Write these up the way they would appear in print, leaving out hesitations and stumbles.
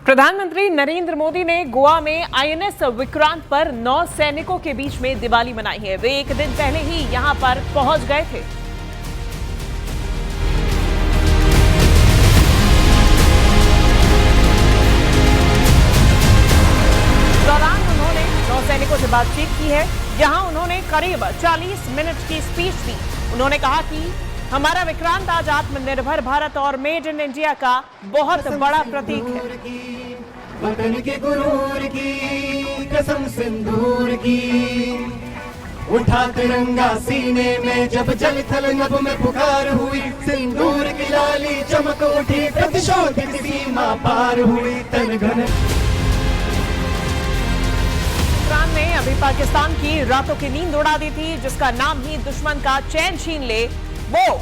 प्रधानमंत्री नरेंद्र मोदी ने गोवा में आईएनएस विक्रांत पर 9 सैनिकों के बीच में दिवाली मनाई है। वे एक दिन पहले ही यहां पर पहुंच गए थे। दौरान उन्होंने 9 सैनिकों से बातचीत की है। यहां उन्होंने करीब 40 मिनट की स्पीच दी। उन्होंने कहा कि हमारा विक्रांत आज आत्मनिर्भर भारत और मेड इन इंडिया का बहुत बड़ा प्रतीक है। वतन के गुरूर की कसम सिंदूर की, उठा तिरंगा सीने में जब जल थल नभ में पुकार हुई, सिंदूर की लाली चमक उठी, प्रतिशोध की सीमा पार हुई, तन घन। विक्रांत ने अभी पाकिस्तान की रातों की नींद उड़ा दी थी, जिसका नाम ही दुश्मन का चैन छीन ले, वो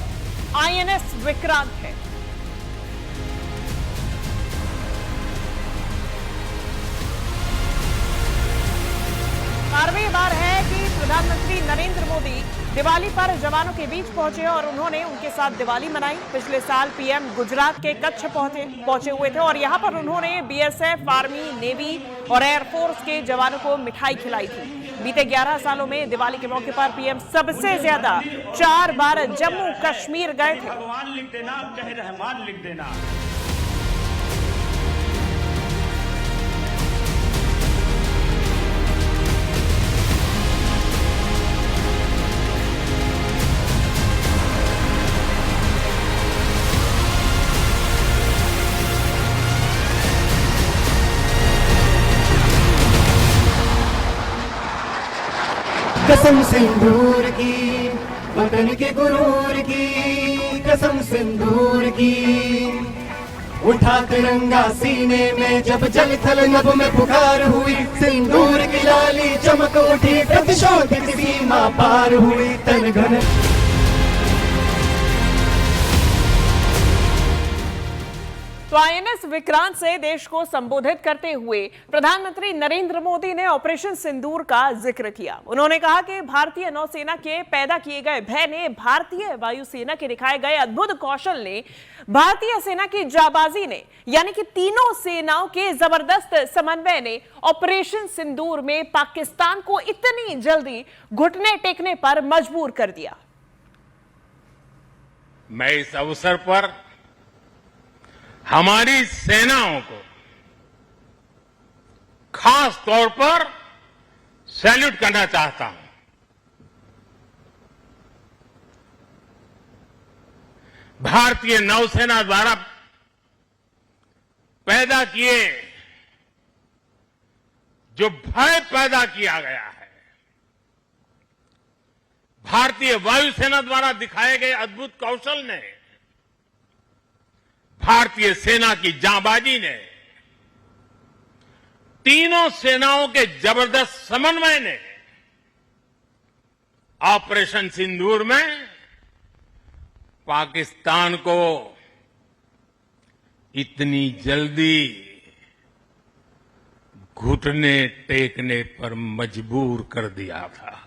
आईएनएस विक्रांत है। 12वीं बार है कि प्रधानमंत्री नरेंद्र मोदी दिवाली पर जवानों के बीच पहुंचे और उन्होंने उनके साथ दिवाली मनाई। पिछले साल पीएम गुजरात के कच्छ पहुंचे हुए थे और यहां पर उन्होंने बीएसएफ, आर्मी, नेवी और एयरफोर्स के जवानों को मिठाई खिलाई थी। बीते 11 सालों में दिवाली के मौके पर पीएम सबसे ज्यादा 4 बार जम्मू कश्मीर गए थे। भगवान लिख देना, चाहे रहमान लिख देना। कसम सिंदूर की, वतन के गुरूर की कसम सिंदूर की, उठा तिरंगा सीने में जब जल थल नभ में पुकार हुई, सिंदूर की लाली चमक उठी, प्रतिशोध की सीमा पार हुई, तन घन। तो आईएनएस विक्रांत से देश को संबोधित करते हुए प्रधानमंत्री नरेंद्र मोदी ने ऑपरेशन सिंदूर का जिक्र किया। उन्होंने कहा कि भारतीय नौसेना के पैदा किए गए भय ने, भारतीय वायुसेना के दिखाए गए अद्भुत कौशल ने, भारतीय सेना की जाबाजी ने, यानी कि तीनों सेनाओं के जबरदस्त समन्वय ने ऑपरेशन सिंदूर में पाकिस्तान को इतनी जल्दी घुटने टेकने पर मजबूर कर दिया। मैं इस अवसर पर हमारी सेनाओं को खास तौर पर सैल्यूट करना चाहता हूं। भारतीय नौसेना द्वारा पैदा किए जो भय पैदा किया गया है, भारतीय वायुसेना द्वारा दिखाए गए अद्भुत कौशल ने, भारतीय सेना की जांबाजी ने, तीनों सेनाओं के जबरदस्त समन्वय ने ऑपरेशन सिंदूर में पाकिस्तान को इतनी जल्दी घुटने टेकने पर मजबूर कर दिया था।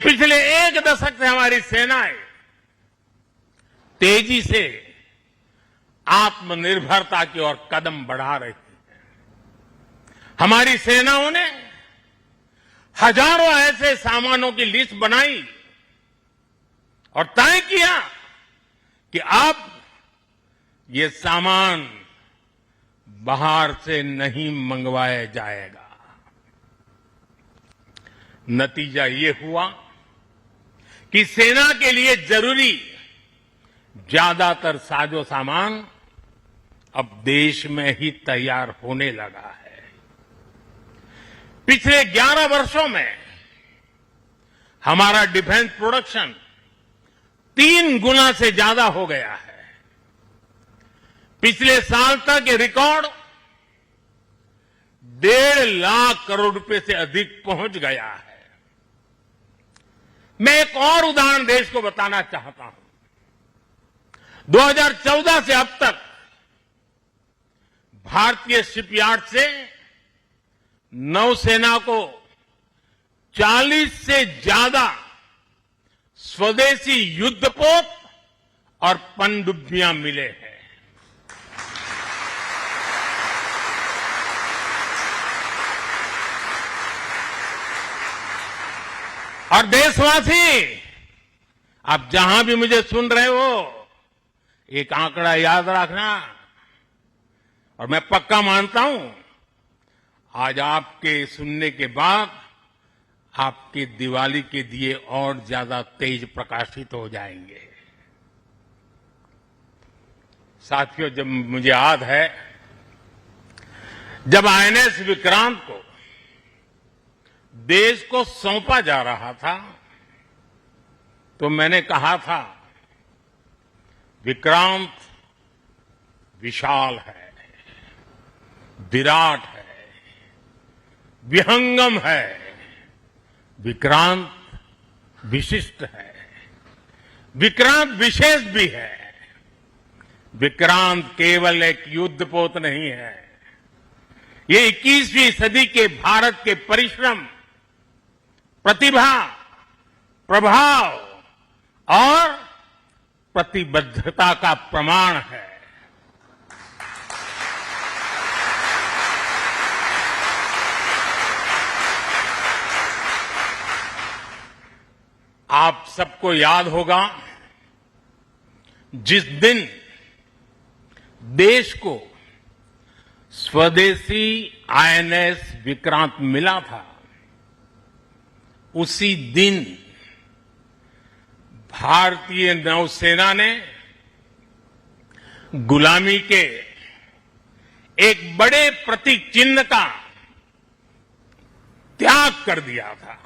पिछले 1 दशक से हमारी सेनाएं तेजी से आत्मनिर्भरता की ओर कदम बढ़ा रही हैं। हमारी सेनाओं ने हजारों ऐसे सामानों की लिस्ट बनाई और तय किया कि अब ये सामान बाहर से नहीं मंगवाया जाएगा। नतीजा ये हुआ कि सेना के लिए जरूरी ज्यादातर साजो सामान अब देश में ही तैयार होने लगा है। पिछले 11 वर्षों में हमारा डिफेंस प्रोडक्शन 3 गुना से ज्यादा हो गया है। पिछले साल तक ये रिकॉर्ड 1.5 लाख करोड़ रुपए से अधिक पहुंच गया है। मैं एक और उदाहरण देश को बताना चाहता हूं। 2014 से अब तक भारतीय शिपयार्ड से नौसेना को 40 से ज्यादा स्वदेशी युद्धपोत और पनडुब्बियां मिले हैं। और देशवासी, आप जहां भी मुझे सुन रहे हो, एक आंकड़ा याद रखना, और मैं पक्का मानता हूं आज आपके सुनने के बाद आपके दिवाली के दिए और ज्यादा तेज प्रकाशित हो जाएंगे। साथियों, जब मुझे याद है, जब आईएनएस विक्रांत को देश को सौंपा जा रहा था, तो मैंने कहा था, विक्रांत विशाल है, विराट है, विहंगम है, विक्रांत विशिष्ट है, विक्रांत विशेष भी है। विक्रांत केवल एक युद्धपोत नहीं है, ये 21वीं सदी के भारत के परिश्रम, प्रतिभा, प्रभाव और प्रतिबद्धता का प्रमाण है। आप सबको याद होगा, जिस दिन देश को स्वदेशी आईएनएस विक्रांत मिला था, उसी दिन भारतीय नौसेना ने गुलामी के एक बड़े प्रतीक चिन्ह का त्याग कर दिया था।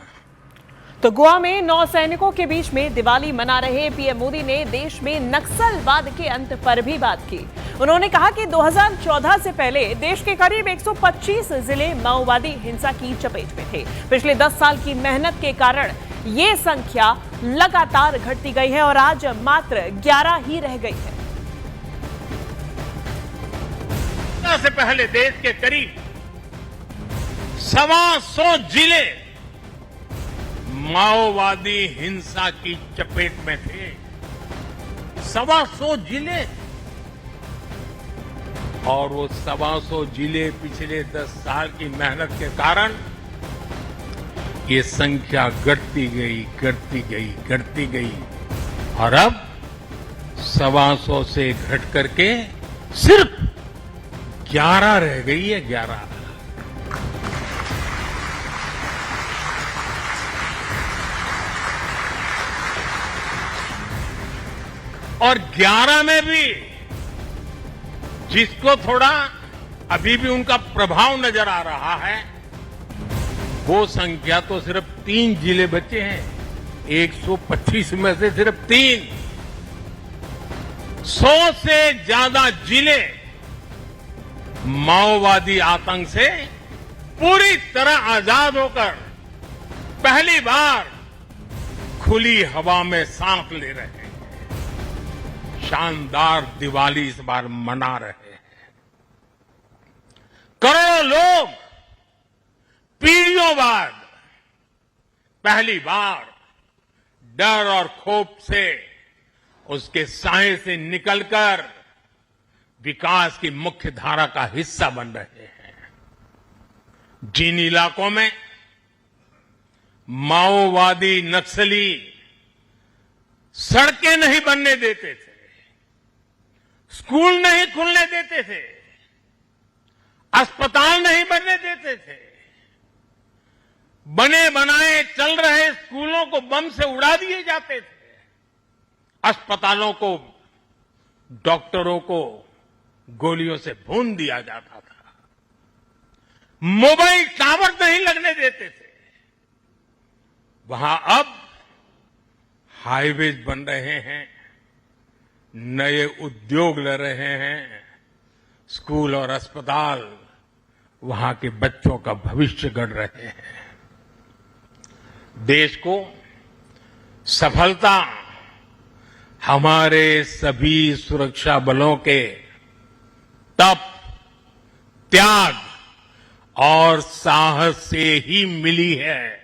तो गोवा में नौसैनिकों के बीच में दिवाली मना रहे पीएम मोदी ने देश में नक्सलवाद के अंत पर भी बात की। उन्होंने कहा कि 2014 से पहले देश के करीब 125 जिले माओवादी हिंसा की चपेट में थे। पिछले 10 साल की मेहनत के कारण ये संख्या लगातार घटती गई है और आज मात्र 11 ही रह गई है। से पहले देश के करीब 125 जिले माओवादी हिंसा की चपेट में थे। 125 जिले, और वो 125 जिले पिछले 10 साल की मेहनत के कारण ये संख्या घटती गई, घटती गई, घटती गई, और अब 125 से घट करके सिर्फ 11 रह गई है। 11 और 11 में भी जिसको थोड़ा अभी भी उनका प्रभाव नजर आ रहा है, वो संख्या तो सिर्फ 3 जिले बचे हैं। 125 में से सिर्फ 3। 100 से ज्यादा जिले माओवादी आतंक से पूरी तरह आजाद होकर पहली बार खुली हवा में सांस ले रहे हैं। शानदार दिवाली इस बार मना रहे हैं। करोड़ों लोग पीढ़ियों बाद पहली बार डर और खौफ से, उसके साए से निकलकर विकास की मुख्य धारा का हिस्सा बन रहे हैं। जिन इलाकों में माओवादी नक्सली सड़कें नहीं बनने देते थे, स्कूल नहीं खुलने देते थे, अस्पताल नहीं बनने देते थे, बने बनाए चल रहे स्कूलों को बम से उड़ा दिए जाते थे, अस्पतालों को, डॉक्टरों को गोलियों से भून दिया जाता था, मोबाइल टावर नहीं लगने देते थे, वहां अब हाईवेज बन रहे हैं, नए उद्योग ले रहे हैं, स्कूल और अस्पताल वहां के बच्चों का भविष्य गढ़ रहे हैं। देश को सफलता हमारे सभी सुरक्षा बलों के तप, त्याग और साहस से ही मिली है।